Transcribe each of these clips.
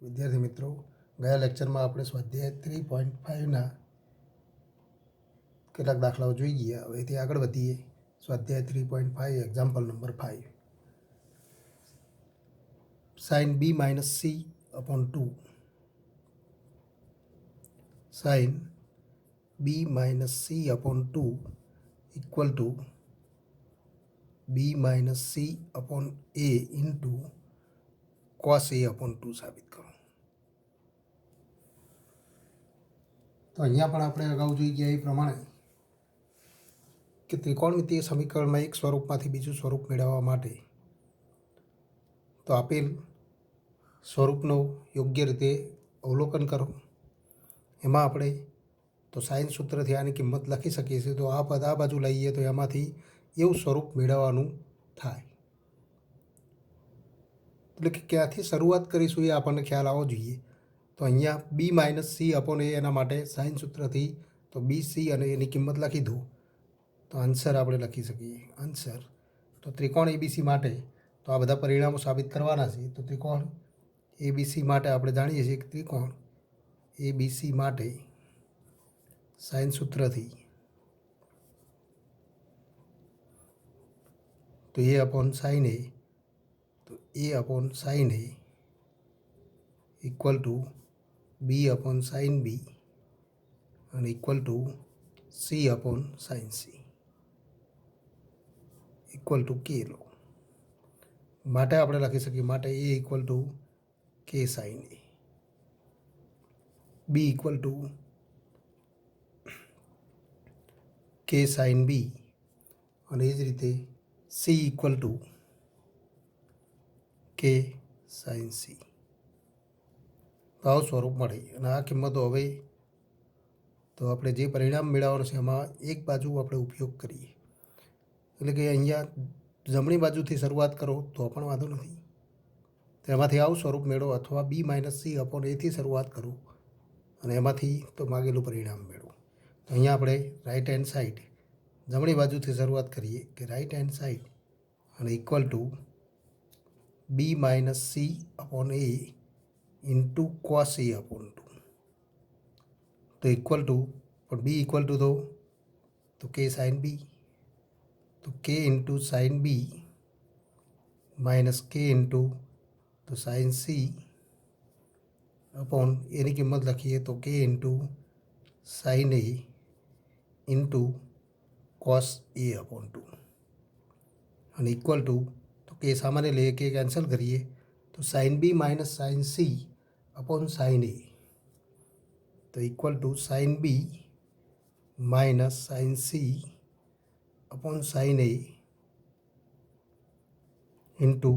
વિદ્યાર્થી મિત્રો, ગયા લેક્ચરમાં આપણે સ્વાધ્યાય 3.5ના કેટલાક દાખલાઓ જોઈ ગયા. હવેથી આગળ વધીએ. સ્વાધ્યાય 3.5 example number 5. sin b minus c upon 2. sin b minus c upon 2 equal to b minus c upon a into cos a upon 2 સાબિત કરો. તો અહીંયા પણ આપણે અગાઉ જોઈ ગયા એ પ્રમાણે કે ત્રિકોણમિતીય સમીકરણમાં એક સ્વરૂપમાંથી બીજું સ્વરૂપ મેળવવા માટે તો આપેલ સ્વરૂપનો યોગ્ય રીતે અવલોકન કરો. એમાં આપણે તો સાઇન સૂત્રથી આની કિંમત લખી શકીએ છીએ. તો આ પદ આ બાજુ લઈએ તો એમાંથી એવું સ્વરૂપ મેળવવાનું થાય. એટલે કે ક્યાંથી શરૂઆત કરીશું એ આપણને ખ્યાલ આવવો જોઈએ. તો અહીંયા બી માઇનસ સી અપોન એ એના માટે સાઇન સૂત્રથી તો બી સી અને એની કિંમત લખી દો તો આન્સર આપણે લખી શકીએ. આન્સર તો ત્રિકોણ એબીસી માટે તો આ બધા પરિણામો સાબિત કરવાના છે. તો ત્રિકોણ એબીસી માટે આપણે જાણીએ છીએ કે ત્રિકોણ એબીસી માટે સાઇન સૂત્રથી તો એ અપોન સાઇન એ તો A upon sine A equal to B upon sine B અને equal to C upon sine C equal to K લો. માટે આપણે લખી શકીએ માટે એ ઇક્વલ ટુ કે sine A, B equal to કે સાઇન બી અને એ જ રીતે સી ઇક્વલ ટુ કે સાઇન સી. તો આવું સ્વરૂપ મળે. અને આ કિંમતો હવે તો આપણે જે પરિણામ મેળવવાનું છે એમાં એક બાજુ આપણે ઉપયોગ કરીએ. એટલે કે અહીંયા જમણી બાજુથી શરૂઆત કરો તો પણ વાંધો નથી. તો એમાંથી આવું સ્વરૂપ મેળવો અથવા બી માઇનસ સી અપોન એથી શરૂઆત કરો અને એમાંથી તો માગેલું પરિણામ મેળવો. તો અહીંયા આપણે રાઈટ હેન્ડ સાઈડ જમણી બાજુથી શરૂઆત કરીએ કે રાઈટ હેન્ડ સાઈડ અને equal to B minus C upon A into cos A upon 2 તો ઇક્વલ ટુ પણ બી ઇક્વલ ટુ તો કે સાઇન બી તો કે into sine B minus k into તો સાઇન સી અપોન એની કિંમત લખીએ તો કે into sine A into cos A upon 2 અને ઇક્વલ ટુ તો કે સામાન્ય લઈએ કે કેન્સલ કરીએ તો sine B minus sine C upon sine A તો equal to sine B minus sine C upon sine A into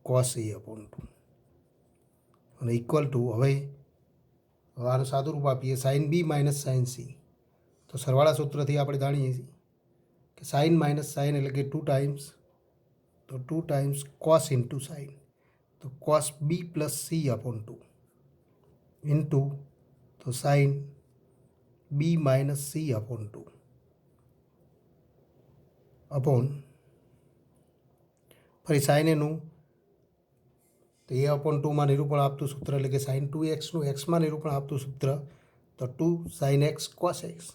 cos A upon 2 અને ઇક્વલ ટુ હવે આનું સાદું રૂપ આપીએ sine B minus sine C તો સરવાળા સૂત્રથી આપણે જાણીએ છીએ કે સાઇન માઇનસ સાઇન એટલે કે 2 ટાઈમ્સ તો 2 ટાઈમ્સ કોસ ઇન્ટુ સાઇન તો cos B plus C upon 2 into તો sine B minus C upon 2 upon ફરી સાઇન એનું તો એ અપોન 2માં નિરૂપણ આપતું સૂત્ર એટલે કે સાઇન 2xનું એક્સમાં નિરૂપણ આપતું સૂત્ર તો 2 સાઇન એક્સ કોસ એક્સ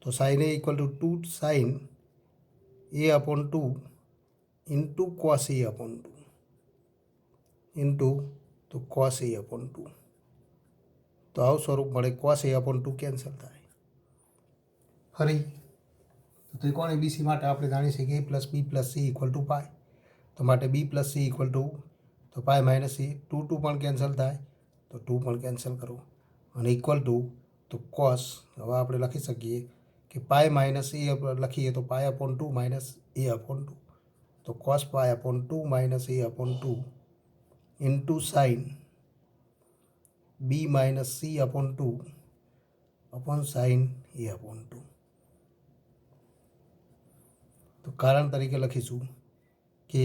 તો sine A equal to 2 sign A upon 2 into cos A upon 2 into તો કોસ એ અપોન 2 તો આવું સ્વરૂપ મળે. કોસ એ અપોન 2 કેન્સલ થાય. ફરી ત્રિકોણ એબીસી માટે આપણે જાણીએ છીએ કે A plus B plus C equal to pi તો માટે B plus C equal to તો પાય માઇનસ સી 2 પણ કેન્સલ થાય તો 2 પણ કેન્સલ કરો અને ઇક્વલ ટુ તો કોસ હવે આપણે લખી શકીએ કે પાય માઇનસ એ લખીએ તો pi upon 2 minus A upon 2 તો cos pi upon 2 minus A upon 2 into sine B minus C upon 2 upon sine A upon 2 તો કારણ તરીકે લખીશું કે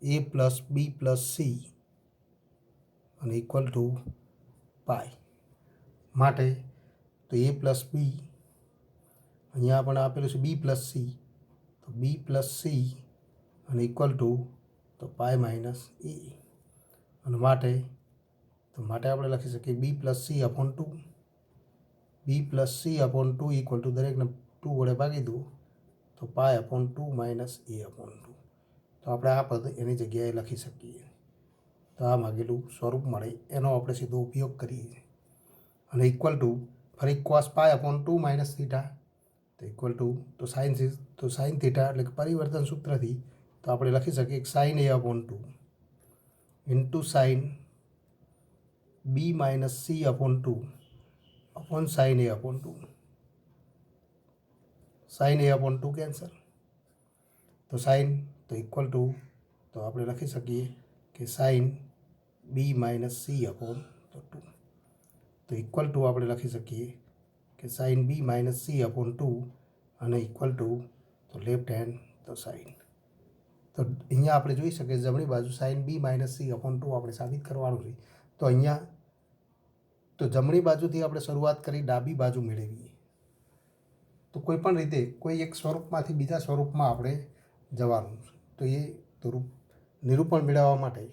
A plus B plus C અને ઇક્વલ ટુ પાય માટે તો એ પ્લસ બી અહીંયા પણ આપેલું છે બી પ્લસ સી તો બી પ્લસ સી અને ઇક્વલ ટુ તો પાય માઇનસ એ અને માટે તો માટે આપણે લખી શકીએ B plus C upon 2, B plus C upon 2 equal to દરેકને 2 વડે ભાગી દઉં તો pi upon 2 minus A upon 2. તો આપણે આ પદ એની જગ્યાએ લખી શકીએ. તો આ માગેલું સ્વરૂપ મળે એનો આપણે સીધો ઉપયોગ કરીએ. અને ઇક્વલ ટુ ફરી cos pi upon 2 minus theta તો ઇક્વલ ટુ તો સાઇન થીટા એટલે કે પરિવર્તન સૂત્રથી તો આપણે લખી શકીએ sine A upon 2 into sine B minus C upon 2 upon sine A upon 2. Sine A upon 2 cancel तो साइन तो इक्वल टू तो आप लखी सकीए कि sine B minus C upon तो 2 तो इक्वल टू आप लखी सकीए कि sine B minus C upon 2 અને ઇક્વલ ટુ તો લેફ્ટ હેન્ડ તો સાઇન. તો અહીંયા આપણે જોઈ શકીએ જમણી બાજુ sine B minus C upon 2 આપણે સાબિત કરવાનું છે. તો અહીંયા તો જમણી બાજુથી આપણે શરૂઆત કરી ડાબી બાજુ મેળવીએ. તો કોઈપણ રીતે કોઈ એક સ્વરૂપમાંથી બીજા સ્વરૂપમાં આપણે જવાનું છે. તો એ નિરૂપણ મેળવવા માટે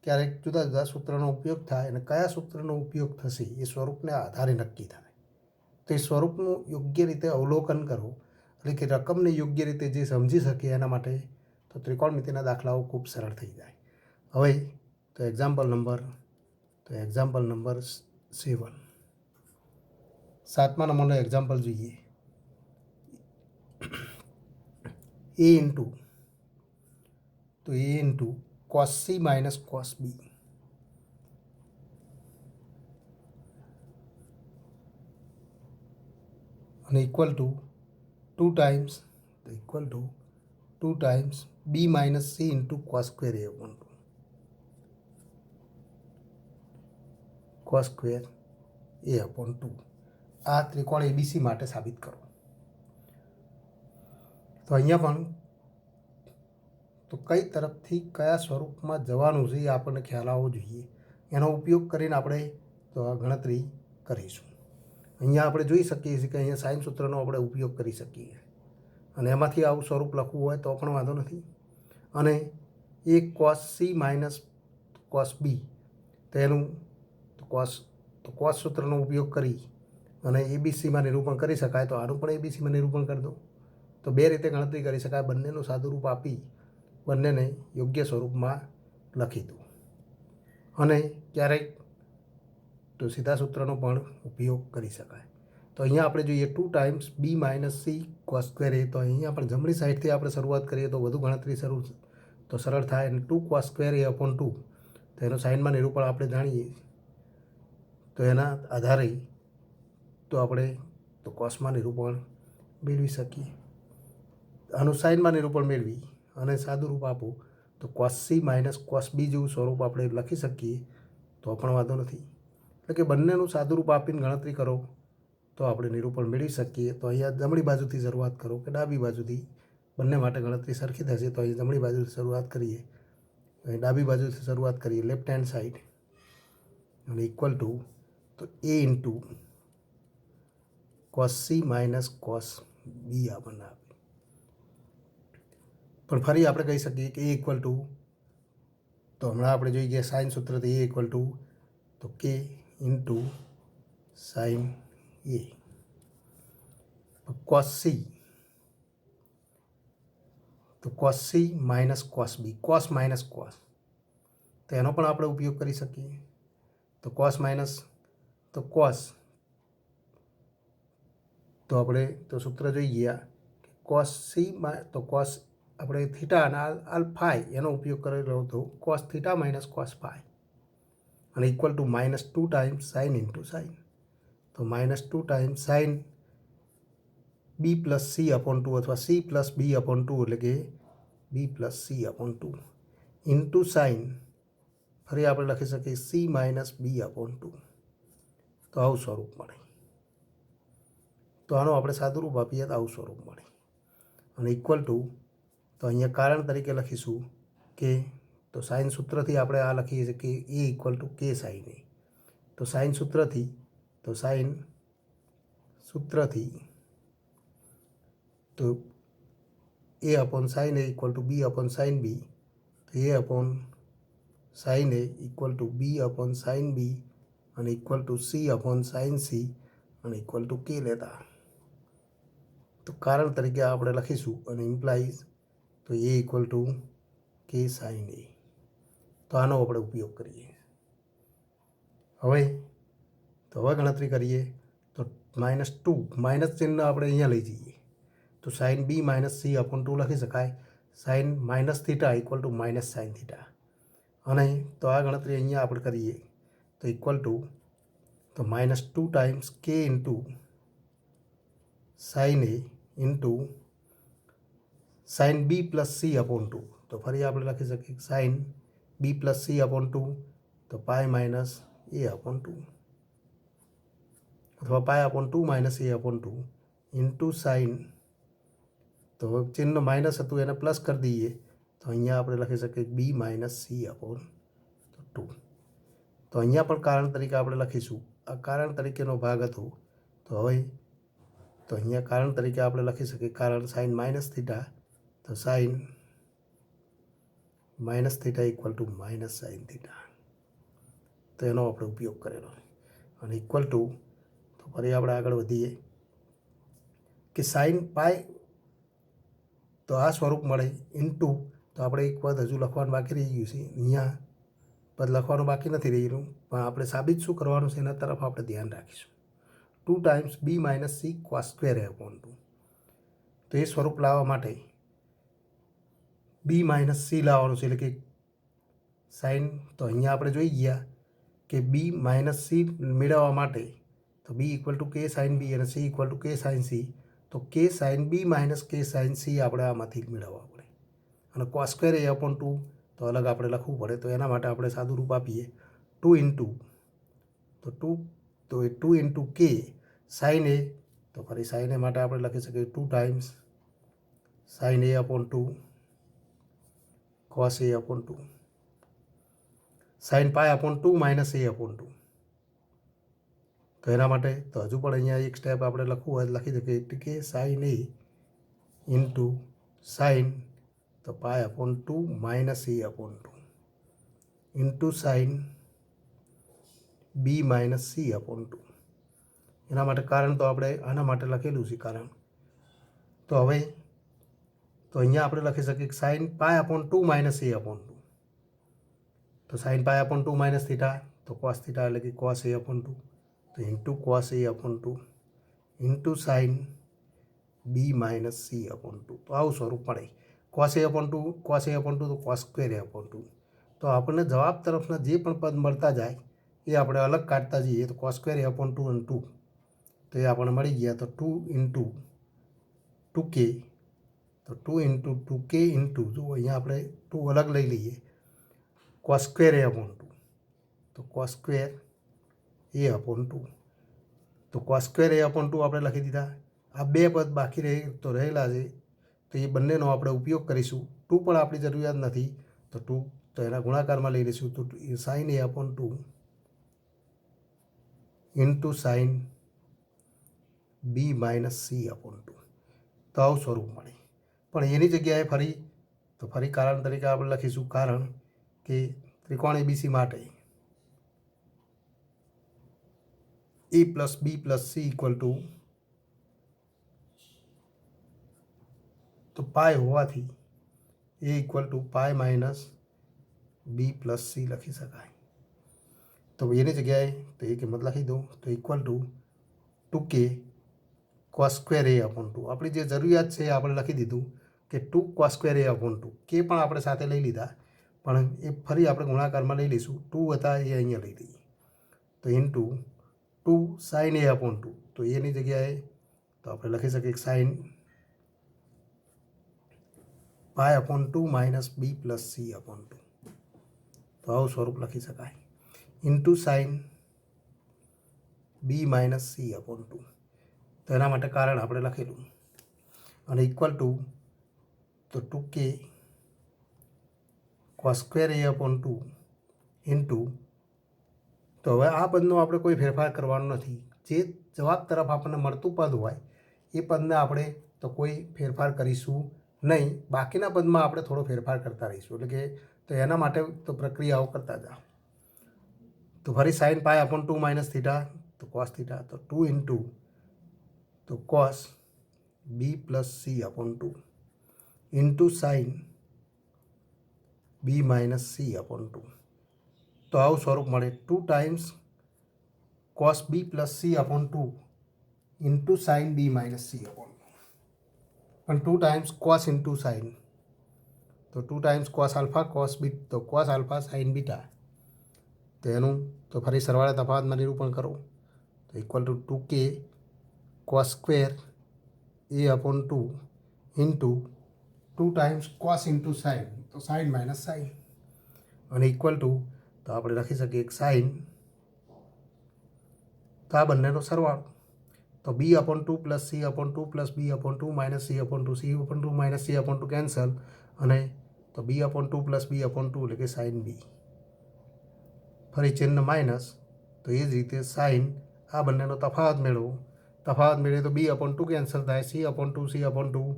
ક્યારેક જુદા જુદા સૂત્રનો ઉપયોગ થાય અને કયા સૂત્રનો ઉપયોગ થશે એ સ્વરૂપને આધારે નક્કી થાય. તો એ સ્વરૂપનું યોગ્ય રીતે અવલોકન કરવું એટલે કે રકમને યોગ્ય રીતે જે સમજી શકીએ એના માટે તો ત્રિકોણમિતિના દાખલાઓ ખૂબ સરળ થઈ જાય. હવે તો એક્ઝામ્પલ નંબર 7 સાતમા નંબરનો એક્ઝામ્પલ જોઈએ. A into cos C minus cos B અને equal to 2 times B minus C into cos square A upon 2 cos square A upon 2. આ ત્રિકોણ એબીસી માટે સાબિત કરો. તો અહીંયા પણ તો કઈ તરફથી કયા સ્વરૂપમાં જવાનું છે એ આપણને ખ્યાલ આવવો જોઈએ. એનો ઉપયોગ કરીને આપણે તો આ ગણતરી કરીશું. અહીંયા આપણે જોઈ શકીએ છીએ કે અહીંયા સાઇન સૂત્રનો આપણે ઉપયોગ કરી શકીએ અને એમાંથી આવું સ્વરૂપ લખવું હોય તો પણ વાંધો નથી. અને એક cos C minus cos B તેનું કોસ સૂત્રનો ઉપયોગ કરી અને એબીસીમાં નિરૂપણ કરી શકાય. તો આનું પણ એબીસીમાં નિરૂપણ કરી દો. તો બે રીતે ગણતરી કરી શકાય. બંનેનું સાદુરૂપ આપી બંનેને યોગ્ય સ્વરૂપમાં લખી દો. અને ક્યારેક તો સીધા સૂત્રનો પણ ઉપયોગ કરી શકાય. તો અહીંયા આપણે જોઈએ 2 times B minus C cos square એ. તો અહીંયા પણ જમણી સાઈડથી આપણે શરૂઆત કરીએ તો વધુ ગણતરી સરળ થાય. અને 2 કોસ સ્ક્વેર એ અપોન 2 તો એનું સાઇનમાં નિરૂપણ આપણે જાણીએ. તો એના આધારે તો આપણે તો કોસમાં નિરૂપણ મેળવી શકીએ. આનું સાઇનમાં નિરૂપણ મેળવી અને સાદુરૂપ આપો તો cos C minus cos B જેવું સ્વરૂપ આપણે લખી શકીએ તો પણ વાંધો નથી. એટલે કે બંનેનું સાદુરૂપ આપીને ગણતરી કરો તો આપણે નિરૂપણ મેળવી શકીએ. તો અહીંયા જમણી બાજુથી શરૂઆત કરો કે ડાબી બાજુથી બંને માટે ગણતરી સરખી થશે. તો અહીં જમણી બાજુથી શરૂઆત કરીએ, અહીં ડાબી બાજુથી શરૂઆત કરીએ લેફ્ટ હેન્ડ સાઈડ અને ઇક્વલ ટુ તો A into cos C minus cos B આપણને આપે. પણ ફરી આપણે કહી શકીએ કે એ ઇક્વલ ટુ તો હમણાં આપણે જોઈ ગયા સાઇન સૂત્રથી એ ઇક્વલ ટુ તો કે into sine A cos C તો cos C minus cos B cos minus cos તો એનો પણ આપણે ઉપયોગ કરી શકીએ. તો કોસ માઇનસ તો કોસ તો આપણે તો સૂત્ર જોઈ ગયા કે કોસ સી તો કોસ આપણે થીટા અને આલ્ફાઈ એનો ઉપયોગ કરેલો હતો cos theta minus cos phi અને equal to -2 times sine into sine. તો -2 times sine B plus C upon 2 અથવા સી પ્લસ બી અપોન 2 એટલે કે B plus C upon 2 into sine ફરી આપણે લખી શકીએ સી માઇનસ બી અપોન 2. તો આવું સ્વરૂપ મળે. તો આનો આપણે સાદુરૂપ આપીએ તો આવું સ્વરૂપ મળે. અને ઇક્વલ ટુ તો અહીંયા કારણ તરીકે લખીશું કે તો સાઇન સૂત્રથી આપણે આ લખીએ છીએ કે એ ઇક્વલ ટુ કે સાઇન એ. તો સાઇન સૂત્રથી તો તો A upon sine A equal to B upon sine B તો A upon sine A equal to B upon sine B અને equal to C upon sine C અને equal to K લેતા. તો કારણ તરીકે આપણે લખીશું અને ઇમ્પ્લાઇઝ તો એ ઇક્વલ ટુ કે સાઇન એ. તો આનો આપણે ઉપયોગ કરીએ. હવે ગણતરી કરીએ તો -2 માઇનસ ચિહ્ન આપણે અહીંયા લઈ જઈએ તો sine B minus C upon 2 લખી શકાય. Sine minus theta equal to minus sine theta. અને તો આ ગણતરી અહીંયા આપણે કરીએ તો ઇક્વલ ટુ તો -2 ટાઈમ્સ કે into sine A into sine B plus C upon 2. તો ફરી આપણે લખી શકીએ sine B plus C upon 2 તો પાય માઇનસ એ અપોન 2 અથવા pi upon 2 minus A upon 2 into sine, તો ચિહ્ન માઇનસ હતું એને પ્લસ કરી દઈએ તો અહીંયા આપણે લખી શકીએ બી માઇનસ સી અપોન 2. તો અહીંયા પણ કારણ તરીકે આપણે લખીશું. આ કારણ તરીકેનો ભાગ હતો. તો હવે તો અહીંયા કારણ તરીકે આપણે લખી શકીએ કારણ સાઇન માઇનસ થીટા તો sine minus theta equal to minus sine theta. તો એનો આપણે ઉપયોગ કરેલો અને ઇક્વલ ટુ તો ફરી આપણે આગળ વધીએ કે સાઇન પાય તો આ સ્વરૂપ મળે ઇન્ટુ તો આપણે એક પદ હજુ લખવાનું બાકી રહી ગયું છે. અહીંયા પદ લખવાનું બાકી નથી રહ્યું પણ આપણે સાબિત શું કરવાનું છે એના તરફ આપણે ધ્યાન રાખીશું. 2 times B minus C cos square A upon 2. તો એ સ્વરૂપ લાવવા માટે બી માઇનસ સી લાવવાનું છે એટલે કે સાઇન તો અહીંયા આપણે જોઈ ગયા કે બી માઇનસ સી મેળવવા માટે તો બી ઇક્વલ ટુ કે સાઇન બી અને સી ઇક્વલ ટુ કે સાઇન સી. તો કે સાઇન બી માઇનસ કે સાઇન સી આપણે આમાંથી મેળવવા પડે અને કોસ સ્ક્વેર એ અપોન 2 તો અલગ આપણે લખવું પડે. તો એના માટે આપણે સાદું રૂપ આપીએ 2 ઇન્ટુ તો 2 ઇન્ટુ કે સાઇન એ તો ફરી સાઇન એ માટે આપણે લખી શકીએ 2 times sign A upon 2 cos A upon 2 sign pi upon 2 minus A upon 2. તો એના માટે તો હજુ પણ અહીંયા એક સ્ટેપ આપણે લખવું હોય લખી શકીએ કે સાઇન એ ઇન્ટુ સાઇન તો pi upon 2 minus A upon 2 into sine B minus C upon 2. એના માટે કારણ તો આપણે આના માટે લખેલું છે કારણ. તો હવે તો અહીંયા આપણે લખી શકીએ sine pi upon 2 minus A upon 2. તો sine pi upon 2 minus theta તો કોસ થીટા એટલે કે કોસ એ અપોન 2 તો ઇન્ટુ કોસ એ upon 2 into sine B minus C upon 2. તો આવું સ્વરૂપ મળે કોસ એ અપોન 2 કોસ એ અપોન 2 તો કોસ સ્ક્વેર એ અપોન 2. તો આપણને જવાબ તરફના જે પણ પદ મળતા જાય એ આપણે અલગ કાઢતા જઈએ તો કોસ સ્ક્વેર એ અપોન 2 અને 2 તો એ આપણને મળી ગયા. તો 2 ઇન્ટુ 2k તો 2 ઇન્ટુ 2k ઇન્ટુ જો અહીંયા આપણે 2 અલગ લઈ લઈએ કોસ સ્ક્વેર એ અપોન 2 તો કોસ સ્ક્વેર એ અપોન 2 તો કોસ સ્ક્વેર એ અપોન 2 આપણે લખી દીધા. આ બે પદ બાકી રહેલા છે તો એ બંનેનો આપણે ઉપયોગ કરીશું. 2 પણ આપણી જરૂરિયાત નથી તો 2 તો એના ગુણાકારમાં લઈ લઈશું તો સાઇન એ upon 2 into sine B minus C upon 2. તો આવું સ્વરૂપ મળે. પણ એની જગ્યાએ ફરી કારણ તરીકે આપણે લખીશું કારણ કે ત્રિકોણ એબીસી માટે A plus B plus C equal to તો પાય હોવાથી A equal to pi minus B plus C લખી શકાય. તો એની જગ્યાએ તો એ કિંમત લખી દઉં તો equal two 2k cos square A upon 2. આપણી જે જરૂરિયાત છે એ આપણે લખી દીધું કે 2 કોસ સ્ક્વેર એ અપોન 2 કે પણ આપણે સાથે લઈ લીધા પણ એ ફરી આપણે ગુણાકારમાં લઈ લઈશું. 2 હતા એ અહીંયા લઈ લઈએ તો ઇન્ટુ 2 સાઇન એ અપોન 2 તો એની જગ્યાએ તો આપણે લખી શકીએ sine pi upon 2 minus B plus C upon 2. તો આવું સ્વરૂપ લખી શકાય into sine B minus C upon 2. તો એના માટે કારણ આપણે લખેલું અને ઇક્વલ ટુ તો 2k cos square A upon 2 into તો હવે આ પદનો આપણે કોઈ ફેરફાર કરવાનો નથી. જે જવાબ તરફ આપણને મળતું પદ હોય એ પદને આપણે તો કોઈ ફેરફાર કરીશું નહીં. બાકીના પદમાં આપણે થોડો ફેરફાર કરતા રહીશું એટલે કે તો એના માટે તો પ્રક્રિયાઓ કરતા જાઓ. તો ફરી sine pi upon 2 minus theta તો કોસ થીટા, તો 2 ઇન્ટુ તો cos B plus C upon 2 into sine B minus C upon 2. તો આવું સ્વરૂપ મળે 2 times cos B plus C upon 2 into sine B minus C upon 2. પણ 2 times cos into sine, તો 2 times cos alpha cos B તો cos alpha sign beta. તો એનું તો ફરી સરવાળે તફાવતમાં નિરૂપણ કરો તો equal two 2k cos square A upon 2 into 2 times cos into sine તો સાઇન માઇનસ સાઇન અને ઇક્વલ ટુ તો આપણે લખી શકીએ એક સાઇન, તો આ બંનેનો સરવાળો તો B upon 2 plus C upon 2 plus B upon 2 minus C upon 2 C upon 2 minus C upon 2 cancel અને તો B upon 2 plus B upon 2 એટલે કે સાઇન બી. ફરી ચિહ્ન માઇનસ તો એ જ રીતે સાઇન આ બંનેનો તફાવત મેળવો, તફાવત મેળવે તો બી અપોન 2 કેન્સલ થાય, સી અપોન 2 સી અપોન 2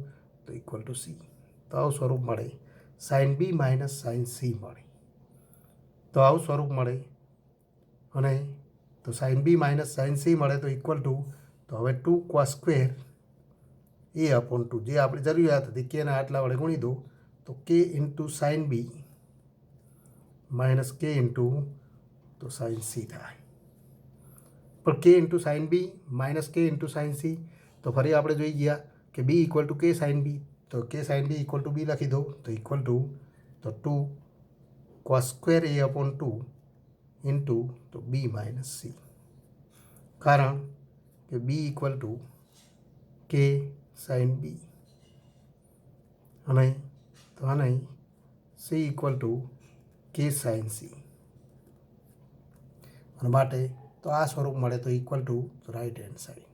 તો ઇક્વલ ટુ સી. તો આવું સ્વરૂપ મળે sine B minus sine C મળે. તો આવું સ્વરૂપ મળે અને તો sine B minus sine C મળે તો ઇક્વલ ટુ તો હવે 2 કોસ સ્ક્વેર એ અપોન 2 જે આપણી જરૂરિયાત હતી કેના આટલા વડે ગુણી દો તો કે into sine B minus k into તો સાઇન સી થાય. પણ કે ઇન્ટુ સાઇન બી માઇનસ કે ઇન્ટુ સાઇન સી તો ફરી આપણે જોઈ ગયા કે બી ઇક્વલ ટુ કે સાઇન બી, તો K sine b equal to બી લખી દો તો ઇક્વલ ટુ તો 2 cos square A upon 2 into તો બી માઇનસ સી. કારણ કે બી ઇક્વલ ટુ કે સાઇન બી અને તો આ નહીં સી ઇક્વલ ટુ કે સાઇન સી અને માટે તો આ સ્વરૂપ મળે તો equal to right hand side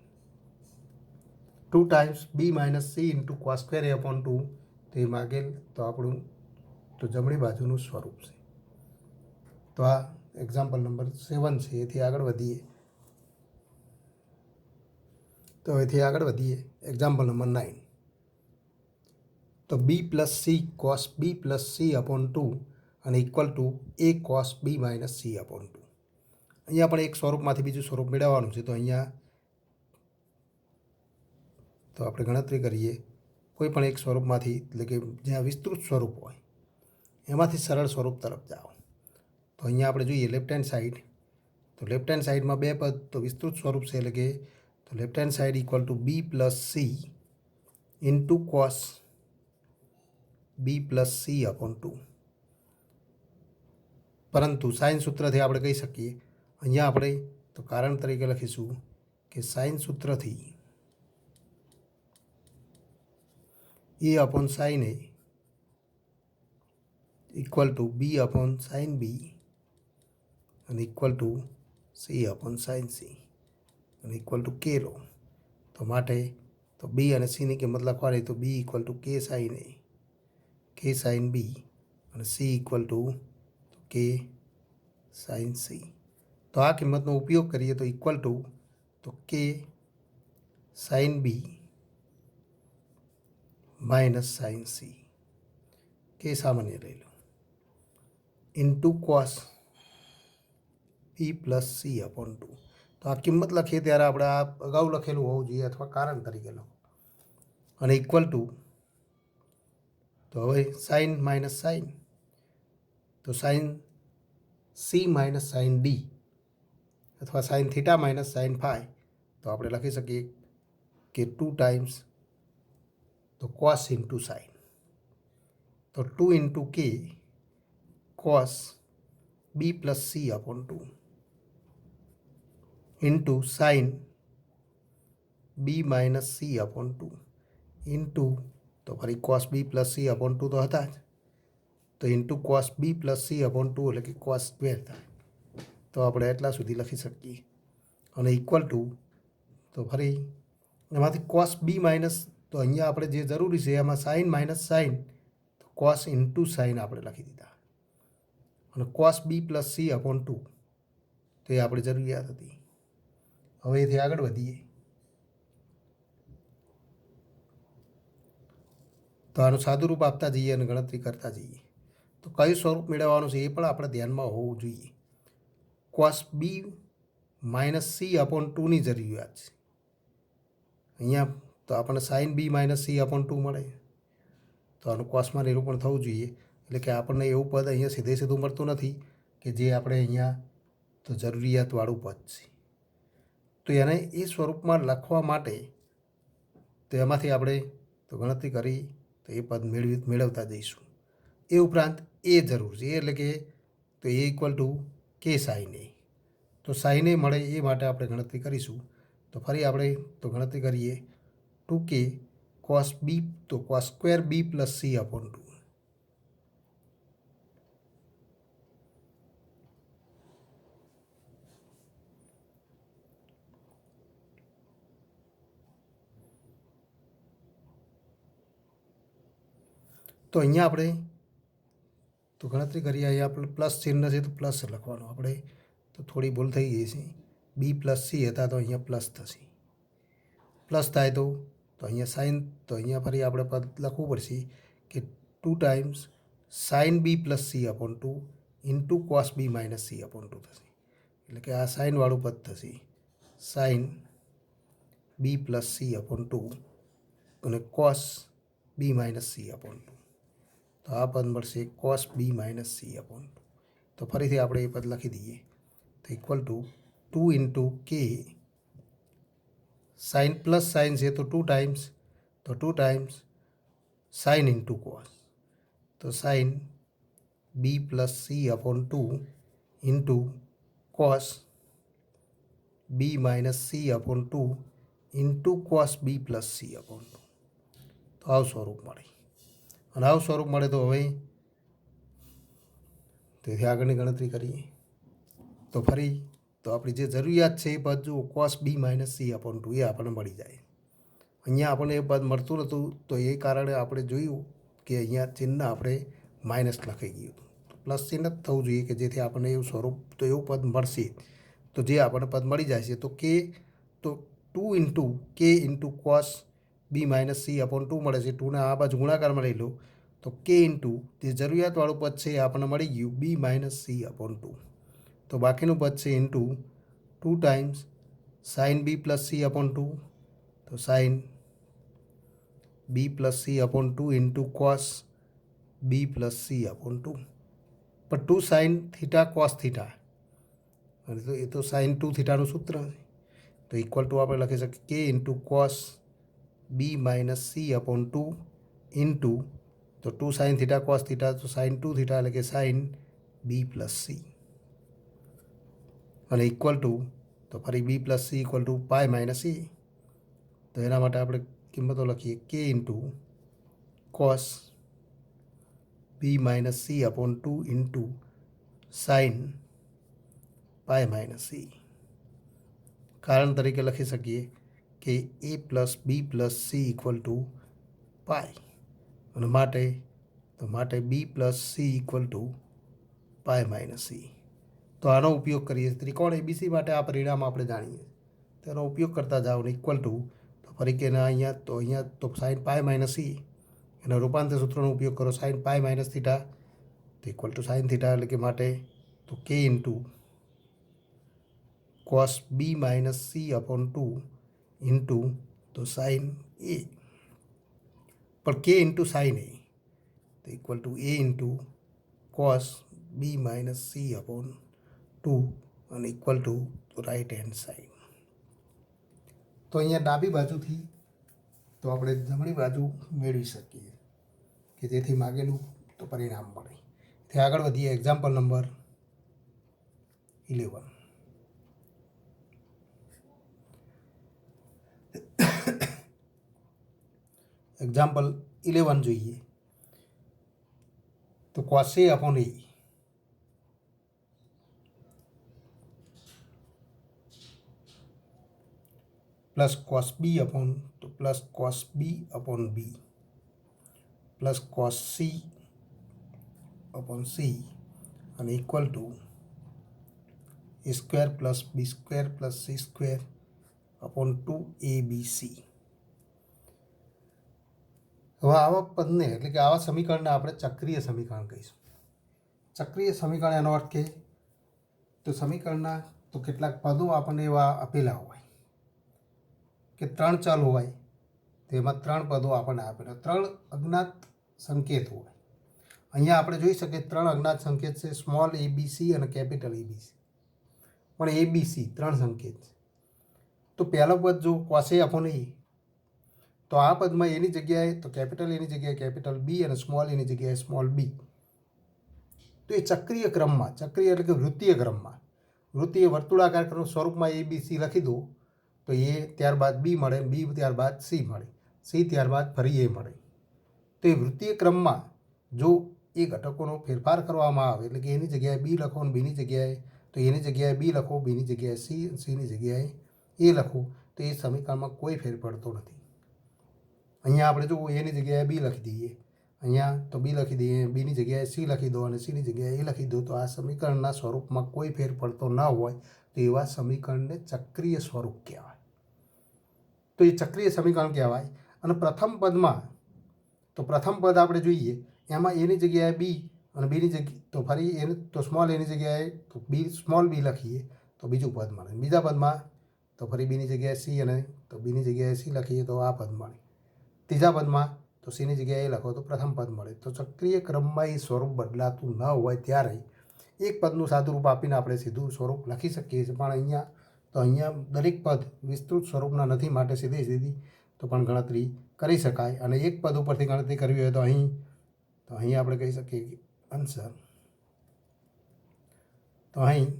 2 times B minus C into cos square A upon 2 તે માગેલ તો આપણું તો જમણી બાજુનું સ્વરૂપ છે. તો આ એક્ઝામ્પલ નંબર 7 છે. એથી આગળ વધીએ એક્ઝામ્પલ નંબર 9. તો B plus C cos B plus C upon 2 અને equal to A cos B minus C upon 2. અહીંયા પણ એક સ્વરૂપમાંથી બીજું સ્વરૂપ મેળવવાનું છે. તો અહીંયા તો આપણે ગણતરી કરીએ કોઈ પણ એક સ્વરૂપમાંથી, એટલે કે જ્યાં વિસ્તૃત સ્વરૂપ હોય એમાંથી સરળ સ્વરૂપ તરફ જાઓ. તો અહીંયા આપણે જોઈએ લેફ્ટ હેન્ડ સાઈડ, તો લેફ્ટ હેન્ડ સાઈડમાં બે પદ તો વિસ્તૃત સ્વરૂપ છે એટલે કે તો left hand side equal to B plus C into cos B plus C upon 2. પરંતુ સાઇન સૂત્રથી આપણે કહી શકીએ અહીંયા આપણે તો કારણ તરીકે લખીશું કે સાઇન સૂત્રથી એ upon sine A equal to B upon sine B અને equal to C upon sine C અને ઇક્વલ ટુ કે લો. તો માટે તો બી અને સીની કિંમત લખવાની તો બી ઇક્વલ ટુ કે સાઇન એ, કે સાઇન બી અને સી ઇક્વલ ટુ કે સાઇન સી. તો આ કિંમતનો ઉપયોગ કરીએ તો ઇક્વલ ટુ તો K sine B minus sine C, K સામાન્ય લઈ લો, into cos B plus C upon 2. તો આ કિંમત લખીએ ત્યારે આપણે આ અગાઉ લખેલું હોવું જોઈએ અથવા કારણ તરીકે લખો અને ઇક્વલ ટુ તો હવે સાઇન માઇનસ સાઇન તો sine C minus sine D અથવા sine theta minus sine phi તો આપણે લખી શકીએ કે 2 ટાઈમ્સ તો કોસ ઇન્ટુ સાઇન તો 2 ઇન્ટુ કે cos B plus C upon 2 into sine B minus C upon 2 into તો ફરી cos B plus C upon 2 તો હતા જ, તો into cos B plus C upon 2 એટલે કે કોસ સ્ક્વેર થાય. તો આપણે એટલા સુધી લખી શકીએ અને ઇક્વલ ટુ તો ફરી એમાંથી કોસ બી માઇનસ તો અહીંયા આપણે જે જરૂરી છે એમાં સાઇન માઇનસ સાઇન તો કોસ ઇન્ટુ સાઇન આપણે લખી દીધા અને cos B plus C upon 2 તો એ આપણે જરૂરિયાત હતી. હવે એથી આગળ વધીએ તો આનું સાદું રૂપ આપતા જઈએ અને ગણતરી કરતા જઈએ. તો કયું સ્વરૂપ મેળવવાનું છે એ પણ આપણે ધ્યાનમાં હોવું જોઈએ. Cos B minus C upon ટુની જરૂરિયાત છે. અહીંયા તો આપણને sine B minus C upon two મળે, તો આનું કોસમાં નિરૂપણ થવું જોઈએ. એટલે કે આપણને એવું પદ અહીંયા સીધે સીધું મળતું નથી કે જે આપણે અહીંયા તો જરૂરિયાતવાળું પદ છે. તો એને એ સ્વરૂપમાં લખવા માટે તો એમાંથી આપણે તો ગણતરી કરી તો એ પદ મેળવતા જઈશું. એ ઉપરાંત એ જરૂર છે, એટલે કે તો એ ઇક્વલ ટુ કે સાઇન એ. તો સાઇન એ મળે એ માટે આપણે ગણતરી કરીશું. તો ફરી આપણે તો ગણતરી કરીએ 2k કોસ બી, તો કોસ સ્ક્વેર બી પ્લસ સી અપોન 2. તો અહીંયા આપણે તો ગણતરી કરીએ. અહીંયા આપણે પ્લસ ચિહ્ન છે તો પ્લસ લખવાનું. આપણે તો થોડી ભૂલ થઈ ગઈ છે. બી પ્લસ સી હતા તો અહીંયા પ્લસ થશે. પ્લસ થાય તો અહીંયા સાઇન, તો અહીંયા ફરી આપણે પદ લખવું પડશે કે 2 times sine B plus C upon 2 into cos B minus C upon 2 થશે. એટલે કે આ સાઇનવાળું પદ થશે sine B plus C upon 2 અને cos B minus C upon 2. તો આ પદ મળશે cos B minus C upon 2. તો ફરીથી આપણે એ પદ લખી દઈએ તો ઇક્વલ ટુ 2 ઇન્ટુ કે સાઇન પ્લસ સાઇન છે તો 2 ટાઈમ્સ, તો 2 ટાઈમ્સ સાઇન ઇન્ટુ કોસ, તો sine B plus C upon 2 into cos B minus C upon 2 into cos B plus C upon 2. તો આવું સ્વરૂપ મળે. અને આવું સ્વરૂપ મળે તો હવે તેથી આગળની ગણતરી કરીએ. તો ફરી તો આપણી જે જરૂરિયાત છે એ પદ જુઓ, cos B minus C upon 2 એ આપણને મળી જાય. અહીંયા આપણને એ પદ મળતું નહોતું તો એ કારણે આપણે જોયું કે અહીંયા ચિહ્ન આપણે માઇનસ લખાઈ ગયું. તો પ્લસ ચિહ્ન જ થવું જોઈએ કે જેથી આપણને એવું સ્વરૂપ તો એવું પદ મળશે. તો જે આપણને પદ મળી જાય છે તો કે તો 2 ઇન્ટુ કે into cos B minus C upon 2 મળે છે. 2ને આ બાજુ ગુણાકારમાં લઈ લો તો કે ઇન્ટુ જે જરૂરિયાતવાળું પદ છે એ આપણને મળી ગયું બી માઇનસ સી અપોન 2. તો બાકીનું પદ છે into 2 times sine B plus C upon 2, તો sine B plus C upon 2 into cos B plus C upon 2. પણ 2 સાઇન થીટા કોસ થીટા, અને તો એ તો સાઇન 2 થીટાનું સૂત્ર છે. તો ઇક્વલ ટુ આપણે લખી શકીએ કે into cos B minus C upon 2 into તો 2 સાઇન થીટા કોસ થીટા, તો સાઇન 2 થીટા એટલે કે સાઇન બી પ્લસ સી, અને ઇક્વલ ટુ તો ફરી B plus C equal to pi minus C. તો એના માટે આપણે કિંમતો લખીએ કે into cos B minus C upon 2 into sine pi minus C. કારણ તરીકે લખી શકીએ કે A plus B plus C equal to pi, અને માટે B plus C equal to pi minus C. તો આનો ઉપયોગ કરીએ. ત્રિકોણ એબીસી માટે આ પરિણામ આપણે જાણીએ, તેનો ઉપયોગ કરતા જાઓ ને ઇક્વલ ટુ તો ફરી કે અહીંયા તો સાઇન પાય માઇનસ સી એના રૂપાંતર સૂત્રનો ઉપયોગ કરો. સાઇન પાય માઇનસ થીટા તો ઇક્વલ ટુ સાઇન થીટા, એટલે કે માટે તો કે into cos B minus C upon 2 into તો સાઇન એ, પણ કે ઇન્ટુ સાઇન એ તો equal to A into cos B minus C upon 2 અને equal to right hand side. તો અહીંયા ડાબી બાજુથી તો આપણે જમણી બાજુ મેળવી શકીએ કે જેથી માગેલું તો પરિણામ મળે. તે આગળ વધીએ. Example number 11. એક્ઝામ્પલ 11 જોઈએ તો cos A upon a plus cos b upon તો plus cos b upon b plus cos c upon c અને equal to a square plus b square plus c square upon 2abc. હવે આવા પદને એટલે કે આવા સમીકરણને આપણે ચક્રીય સમીકરણ કહીશું. ચક્રીય સમીકરણ એનો અર્થ કે તો સમીકરણના તો કેટલાક પદો આપણને એવા આપેલા હોય કે 3 ચલ હોય, તેમાં 3 પદો આપણને આપેલા, 3 અજ્ઞાત સંકેત હોય. અહીંયા આપણે જોઈ શકીએ 3 અજ્ઞાત સંકેત છે, સ્મોલ ABC અને કેપિટલ ABC. પણ ABC 3 સંકેત છે. તો પહેલો પદ જો cos A upon A, તો આ પદમાં એની જગ્યાએ તો કેપિટલ એની જગ્યાએ કેપિટલ B અને સ્મોલ એની જગ્યાએ સ્મોલ b. તો એ ચક્રીય ક્રમમાં, ચક્રીય એટલે કે વૃત્તીય ક્રમમાં, વૃત્તીય વર્તુળાકાર સ્વરૂપમાં ABC લખી દો તો A ત્યારબાદ B મળે, B ત્યારબાદ C મળે, C ત્યારબાદ ફરી A મળે. તો એ વૃત્તીય ક્રમમાં જો એ ઘટકોનો ફેરફાર કરવામાં આવે, એટલે કે એની જગ્યાએ B લખો અને Bની જગ્યાએ, તો એની જગ્યાએ B લખો, Bની જગ્યાએ C, Cની જગ્યાએ A લખો, તો એ સમીકરણમાં કોઈ ફેર પડતો નથી. અહીંયા આપણે જો એની જગ્યાએ B લખી દઈએ, અહીંયા તો B લખી દઈએ, Bની જગ્યાએ C લખી દો અને Cની જગ્યાએ A લખી દો, તો આ સમીકરણના સ્વરૂપમાં કોઈ ફેર પડતો ન હોય તો એવા સમીકરણને ચક્રીય સ્વરૂપ કહેવાય. તો એ ચક્રીય સમીકરણ કહેવાય. અને પ્રથમ પદમાં તો પ્રથમ પદ આપણે જોઈએ એમાં એની જગ્યાએ B અને Bની જગ્યાએ તો ફરી એને તો સ્મોલ એની જગ્યાએ તો B સ્મોલ b લખીએ તો બીજું પદ મળે. બીજા પદમાં તો ફરી Bની જગ્યાએ C અને તો Bની જગ્યાએ C લખીએ તો આ પદ મળે. ત્રીજા પદમાં તો Cની જગ્યાએ એ લખો તો પ્રથમ પદ મળે. તો ચક્રીય ક્રમમાં એ સ્વરૂપ બદલાતું ન હોય ત્યારે એક પદનું સાદું રૂપ આપીને આપણે સીધું સ્વરૂપ લખી શકીએ છીએ. પણ અહીંયા દરેક પદ વિસ્તૃત સ્વરૂપના નથી, માટે સીધી તો પણ ગણતરી કરી શકાય. અને એક પદ ઉપરથી ગણતરી કરવી હોય તો અહીં આપણે કહી શકીએ કે આન્સર, તો અહીં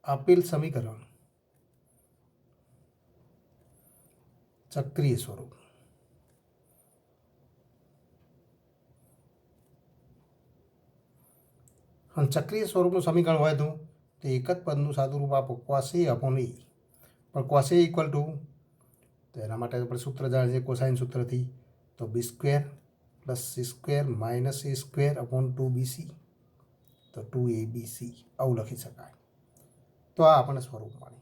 આપેલ સમીકરણ ચક્રીય સ્વરૂપ. અને ચક્રીય સ્વરૂપનું સમીકરણ હોય તો એક જ પદનું સાદું રૂપ આપો cos A upon A. પણ cos A ઇક્વલ ટુ, તો એના માટે આપણે સૂત્ર જાણીએ કોસાઇન સૂત્રથી, તો B² + C² - A² upon 2BC, તો 2ABC આવું લખી શકાય. તો આ આપણને સ્વરૂપ મળે.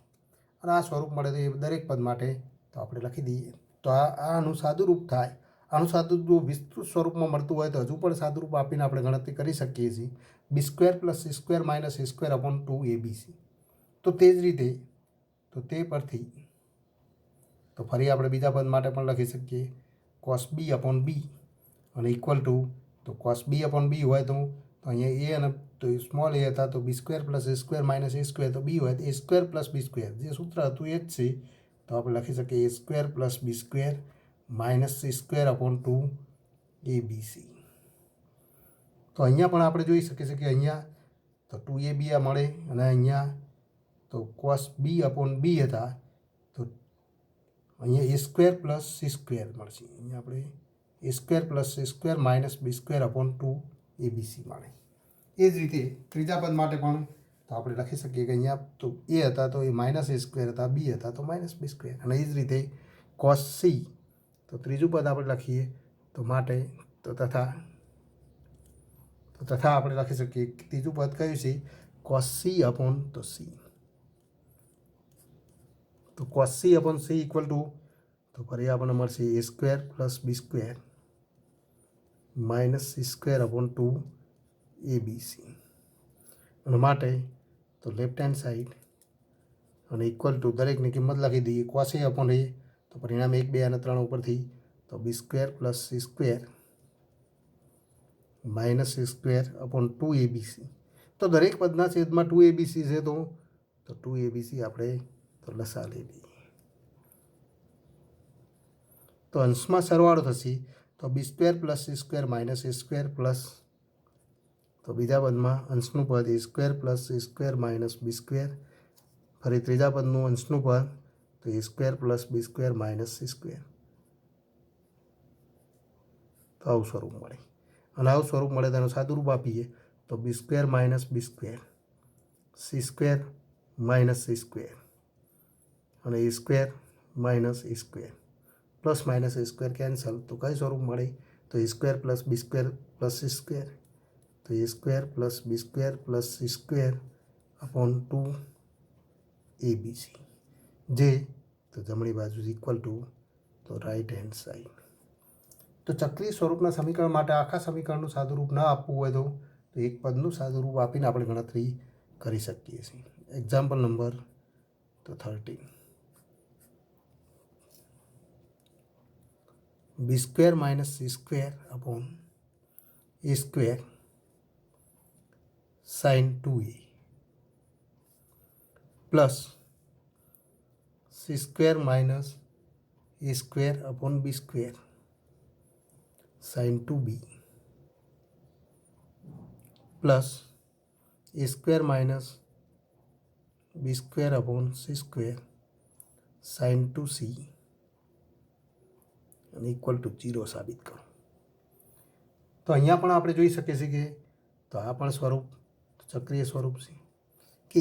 અને આ સ્વરૂપ મળે તો એ દરેક પદ માટે તો આપણે લખી દઈએ. તો આનું સાદુરૂપ થાય. આનું સાદું જો વિસ્તૃત સ્વરૂપમાં મળતું હોય તો હજુ પણ સાદુરૂપ આપીને આપણે ગણતરી કરી શકીએ છીએ. B² + C² - A² upon 2ABC. તો તે જ રીતે તો તે પરથી તો ફરી આપણે બીજા પદ માટે પણ લખી શકીએ cos B upon B અને ઇક્વલ ટુ, તો cos B upon B હોય તો અહીંયા A અને તો સ્મોલ a હતા તો B² + A² - A² તો B હોય તો A² + B², જે સૂત્ર હતું એ જ છે. તો આપણે લખી શકીએ A² + B² - C² upon 2ABC. તો અહીંયા પણ આપણે જોઈ શકીએ છીએ કે અહીંયા તો 2AB આ મળે અને અહીંયા તો cos B upon B હતા તો અહીંયા A² + C² મળશે. અહીંયા આપણે A² + C² - B² upon 2ABC મળે. એ જ રીતે ત્રીજા પદ માટે પણ તો આપણે લખી શકીએ કે અહીંયા તો A હતા તો એ -A² હતા, B હતા તો -B². અને એ જ રીતે cos C, તો ત્રીજું પદ આપણે લખીએ તો માટે તો તથા આપણે લખી શકીએ ત્રીજું પદ કયું છે cos C upon તો C. તો cos C upon C equal to, તો ફરી આપણને મળશે A² + B² - C² upon 2ABC. અને માટે તો લેફ્ટ હેન્ડ સાઈડ અને ઇક્વલ ટુ દરેકની કિંમત લખી દઈએ. cos A upon A તો પરિણામ 1, 2 અને 3 ઉપરથી તો B² + C² - C² upon 2ABC. તો દરેક પદના છેદમાં 2ABC છે તો 2ABC આપણે તો લસા લઈ લઈએ. તો અંશમાં સરવાળો થશે તો B² + C² - A² પ્લસ, તો બીજા પદમાં અંશનું પદ A² + C² - B². ફરી ત્રીજા પદનું અંશનું પદ તો A² + B² - C². તો આવું સ્વરૂપ મળે. અને આવું સ્વરૂપ મળે તેનું સાદું રૂપ આપીએ તો B² - B², C² - C² અને A² - A², plus minus A² cancel, તો કઈ સ્વરૂપ મળે તો A² + B² + C², તો A² + B² + C² upon 2ABC, જે તો જમણી બાજુ ઇક્વલ ટુ તો રાઈટ હેન્ડ સાઈડ. તો ચક્રીય સ્વરૂપના સમીકરણ માટે આખા સમીકરણનું સાદુરૂપ ન આપવું હોય તો તો એક પદનું સાદું રૂપ આપીને આપણે ગણતરી કરી શકીએ છીએ. એક્ઝામ્પલ નંબર તો 13. b square minus c square upon a square sine 2a plus c square minus a square upon b square sign 2b plus a square minus b square upon c square sign 2c અને equal two 0 સાબિત કરો. તો અહીંયા પણ આપણે જોઈ શકીએ છીએ કે તો આ પણ સ્વરૂપ ચક્રીય સ્વરૂપ છે કે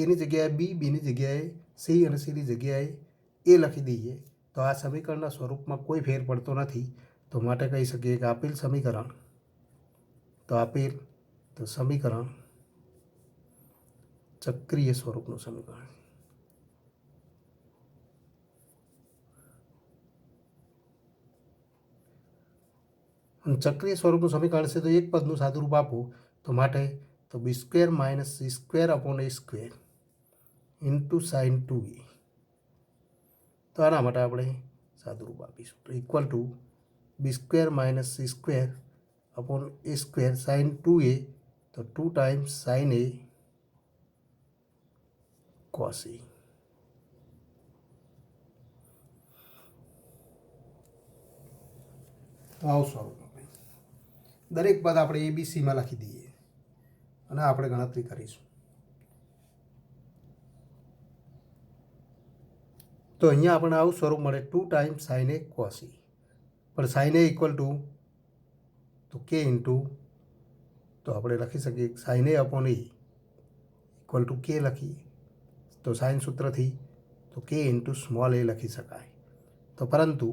એની જગ્યાએ બીની જગ્યાએ સી અને સીની જગ્યાએ એ લખી દઈએ તો આ સમીકરણના સ્વરૂપમાં કોઈ ફેર પડતો નથી. તો માટે કહી શકીએ કે આપેલ સમીકરણ ચક્રીય સ્વરૂપનું સમીકરણ. ચક્રીય સ્વરૂપનું સમીકરણ છે તો એક પદનું સાદું રૂપ આપવું તો માટે તો b square minus c square upon a square into sine 2a. તો આના માટે આપણે સાદું રૂપ આપીશું તો equal to b square minus c square upon a square sine 2a તો 2 times sine a cos a. તો આવું સ્વરૂપ દરેક પદ આપણે ABCમાં લખી દઈએ અને આપણે ગણતરી કરીશું. તો અહીંયા આપણને આવું સ્વરૂપ મળે 2 times sine a cos a. પણ સાઇન a ઇક્વલ ટુ તો k ઇન્ટુ તો આપણે લખી શકીએ sine a upon a equal to k લખીએ તો સાઇન સૂત્રથી તો k ઇન્ટુ સ્મોલ a લખી શકાય. તો પરંતુ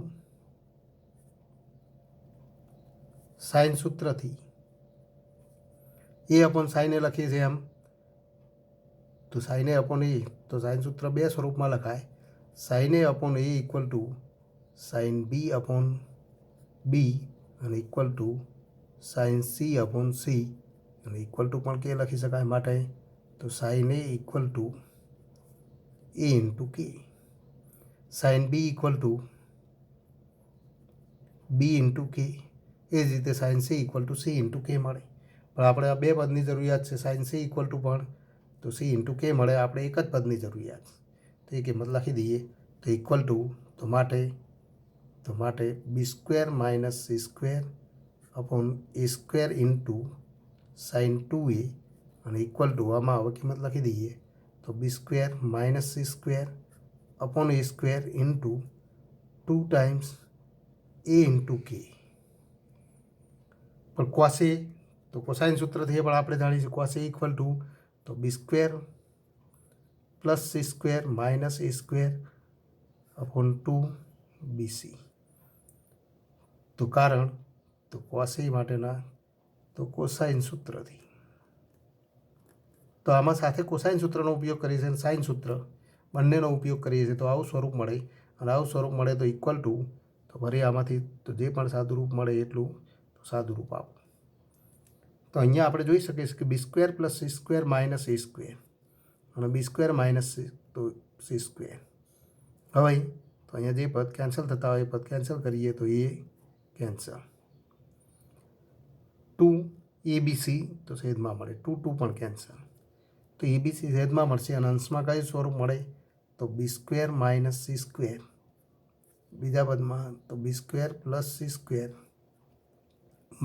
સાઇન સૂત્રથી એ અપોન સાઇન એ લખીએ છીએ એમ તો સાઇન એ અપોન એ તો સાઇન સૂત્ર બે સ્વરૂપમાં લખાય. Sine A upon a equal to sine b upon b અને equal to sine C upon c અને ઇક્વલ ટુ પણ કે લખી શકાય. માટે તો sine A equal to A into કે, sine b equal to b into k, એ જ રીતે sine C equal to c into k મળે. પણ આપણે આ બે પદની જરૂરિયાત છે. સાઇન સી ઇક્વલ ટુ પણ તો સી ઇન્ટુ કે મળે. આપણે એક જ પદની જરૂરિયાત તો એ કિંમત લખી દઈએ તો ઇક્વલ ટુ તો માટે b square minus c square upon a square into sine 2a અને ઇક્વલ ટુ આમાં હવે કિંમત લખી દઈએ તો b square minus c square upon a square into 2 times a into k. પણ કોસે તો કોસાઇન સૂત્રથી પણ આપણે જાણીશું કોસે ઇક્વલ ટુ તો b square plus c square minus a square upon 2bc. તો કારણ તો કોસે માટેના તો કોસાઇન સૂત્રથી. તો આમાં સાથે કોસાઇન સૂત્રનો ઉપયોગ કરીએ છીએ અને સાઇન સૂત્ર બંનેનો ઉપયોગ કરીએ છીએ તો આવું સ્વરૂપ મળે. અને આવું સ્વરૂપ મળે તો ઇક્વલ ટુ તો ફરી આમાંથી તો જે પણ સાદું રૂપ મળે એટલું તો સાદું રૂપ આપો. તો અહીંયા આપણે જોઈ શકીએ છીએ કે b square plus c square minus a square અને બી સ્ક્વેર માઇનસ તો સી સ્ક્વેર. હવે તો અહીંયા જે પદ કેન્સલ થતા હોય એ પદ કેન્સલ કરીએ તો એ કેન્સલ. 2abc તો છેદમાં મળે 2 પણ કેન્સલ. તો abc છેદમાં મળશે અને અંશમાં કયું સ્વરૂપ મળે તો b square minus c square. બીજા પદમાં તો b square plus c square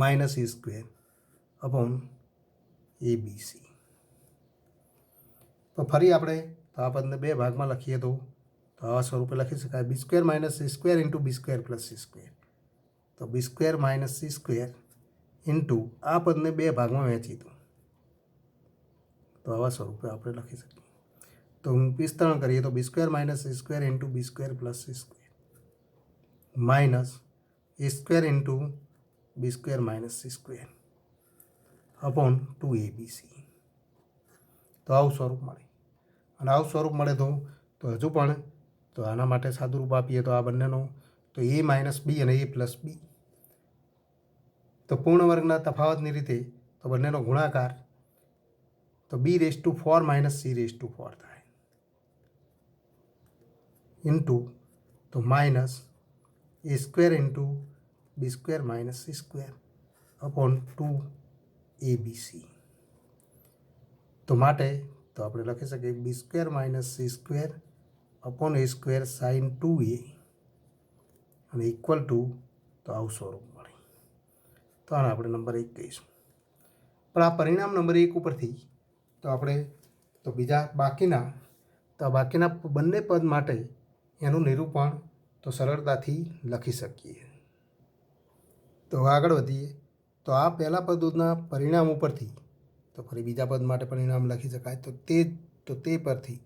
minus a square upon abc. તો ફરી આપણે તો આ પદને બે ભાગમાં લખીએ તો આવા સ્વરૂપે લખી શકાય b square minus c square into b square plus c square. તો b square minus c square into આ પદને બે ભાગમાં વહેંચી દો તો આવા સ્વરૂપે આપણે લખી શકીએ. તો વિસ્તરણ કરીએ તો b square minus c square into b square plus c square minus a square into b square minus c square upon 2abc. તો આવું સ્વરૂપ મળે. અને આવું સ્વરૂપ મળે તો હજુ પણ તો આના માટે સાદું રૂપ આપીએ તો આ બંનેનો તો એ માઇનસ બી અને એ પ્લસ બી. તો પૂર્ણ વર્ગના તફાવતની રીતે તો બંનેનો ગુણાકાર તો b⁴ માઇનસ c⁴ થાય ઇન્ટુ તો minus a² into b² minus c² upon 2abc. તો માટે તો આપણે લખી શકીએ b² minus c² upon a² sign 2a અને ઇક્વલ ટુ તો આવું સ્વરૂપ મળે. તો આને આપણે નંબર 1 કહીશું. પણ આ પરિણામ નંબર 1 ઉપરથી તો આપણે તો બીજા બાકીના બંને પદ માટે એનું નિરૂપણ તો સરળતાથી લખી શકીએ. તો આગળ વધીએ. તો આ પહેલા પદના પરિણામ ઉપરથી તો ફરી બીજા પદ માટે પરિણામ લખી શકાય. તો તે પરથી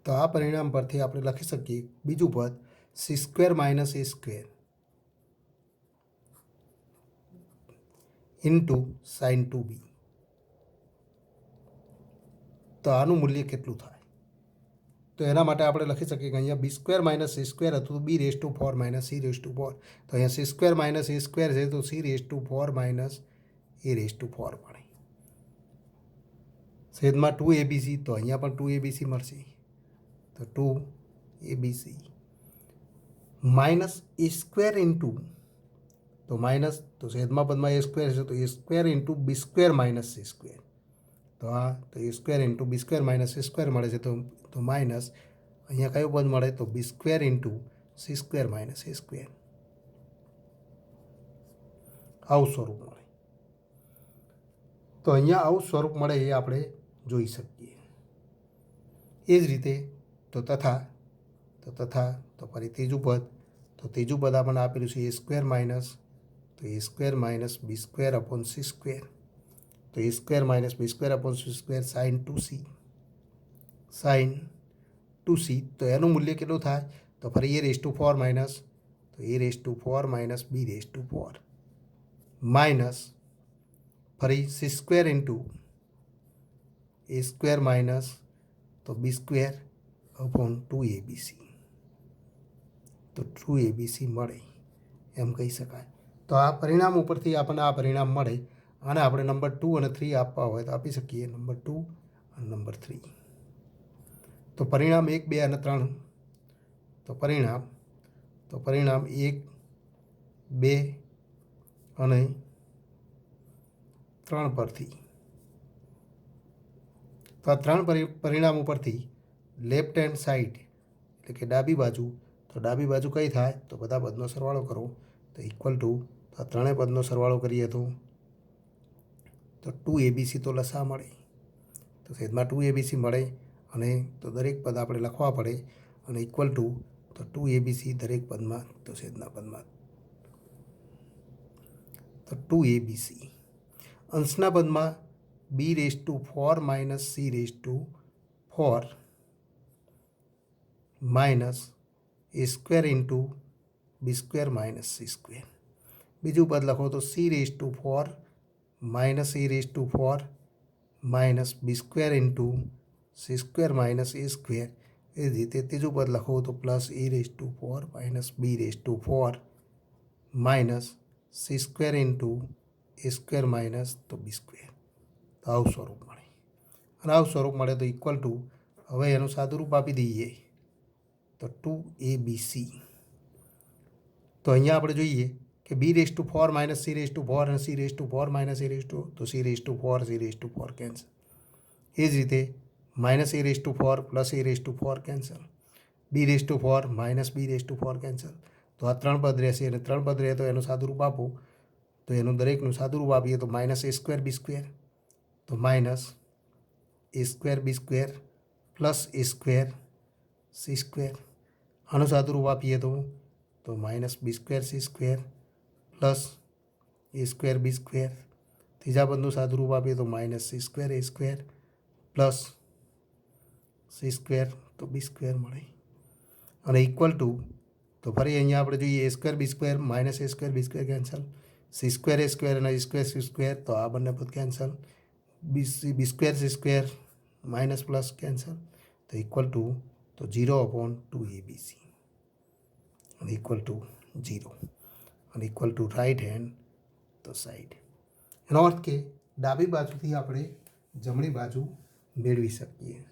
તો આ પરિણામ પરથી આપણે લખી શકીએ બીજું પદ c² minus a² into sign 2b. તો આનું મૂલ્ય કેટલું થાય? તો એના માટે આપણે લખી શકીએ કે અહીંયા b² માઇનસ c² હતું b⁴ માઇનસ c⁴. તો અહીંયા c² માઇનસ a² છે તો c⁴ માઇનસ a⁴ મળે. છેદમાં 2abc તો અહીંયા પણ 2abc મળશે. તો 2abc માઇનસ a² ઇન્ટુ તો માઇનસ તો છેદમાં પદમાં a² છે તો a² into b² minus c². તો આ તો a² into b² minus c² મળે છે. તો માઇનસ અહીંયા કયું પદ મળે તો b² into c² minus a². આવું સ્વરૂપ મળે. તો અહીંયા આવું સ્વરૂપ મળે એ આપણે જોઈ શકીએ. એ જ રીતે તો ફરી ત્રીજું પદ આપણને આપેલું છે a² માઇનસ તો a² minus b² upon c². તો a² minus b² upon c² sign 2c તો એનું મૂલ્ય કેટલું થાય તો ફરી a⁴ માઇનસ તો a⁴ માઇનસ b⁴ માઇનસ ફરી c² ઇન્ટુ a² માઇનસ તો b² અપોન 2abc. તો 2abc મળે એમ કહી શકાય. તો આ પરિણામ ઉપરથી આપણને આ પરિણામ મળે. આને આપણે નંબર 2 અને 3 આપવા હોય તો આપી શકીએ નંબર 2 અને નંબર 3. તો પરિણામ 1, 2 અને 3 તો પરિણામ 1, 2 અને 3 પરથી તો આ 3 પરિણામ ઉપરથી લેફ્ટ હેન્ડ સાઈડ એટલે કે ડાબી બાજુ કઈ થાય તો બધા પદનો સરવાળો કરો તો ઇક્વલ ટુ તો આ ત્રણેય પદનો સરવાળો કરીએ તો 2abc તો લસા મળે. તો છેદમાં 2abc મળે અને તો દરેક પદ આપણે લખવા પડે અને ઇક્વલ ટુ તો 2abc દરેક પદમાં તો છેદના પદમાં તો 2abc અંશના પદમાં b⁴ minus c⁴ minus a² into b² minus c². બીજું પદ લખો તો c⁴ minus a⁴ minus b² into c² minus a². એ જ રીતે ત્રીજું પદ લખો તો plus a⁴ minus b⁴ minus c² into a² minus તો b². તો આવું સ્વરૂપ મળે. અને આવું સ્વરૂપ મળે તો ઇક્વલ ટુ હવે એનું સાદુરૂપ આપી દઈએ તો 2abc. તો અહીંયા આપણે જોઈએ કે b⁴ માઇનસ c⁴ અને c⁴ માઇનસ તો c⁴ કેન્સલ. એ જ રીતે minus a⁴ plus a⁴ cancel. b⁴ minus b⁴ cancel. તો આ 3 પદ રહેશે અને 3 પદ રહે તો એનું સાદુરૂપ આપો તો એનું દરેકનું સાદુરૂપ આપીએ તો માઇનસ a² b² તો minus a² b² plus a² c². આનું સાદુરૂપ આપીએ તો minus b² c² plus a² b². ત્રીજા પદનું સાદુરૂપ આપીએ તો minus c² a² plus c² તો b² મળે અને ઇક્વલ ટુ તો ફરી અહીંયા આપણે જોઈએ a² b² minus a² b² cancel. c² a² અને a² c² તો આ બંને પદ cancel. b² c² minus plus cancel તો ઇક્વલ ટુ તો 0/2abc અને ઇક્વલ ટુ 0. અને ઇક્વલ ટુ રાઇટ હેન્ડ તો સાઈડ. એનો અર્થ કે ડાબી બાજુથી આપણે જમણી બાજુ મેળવી શકીએ.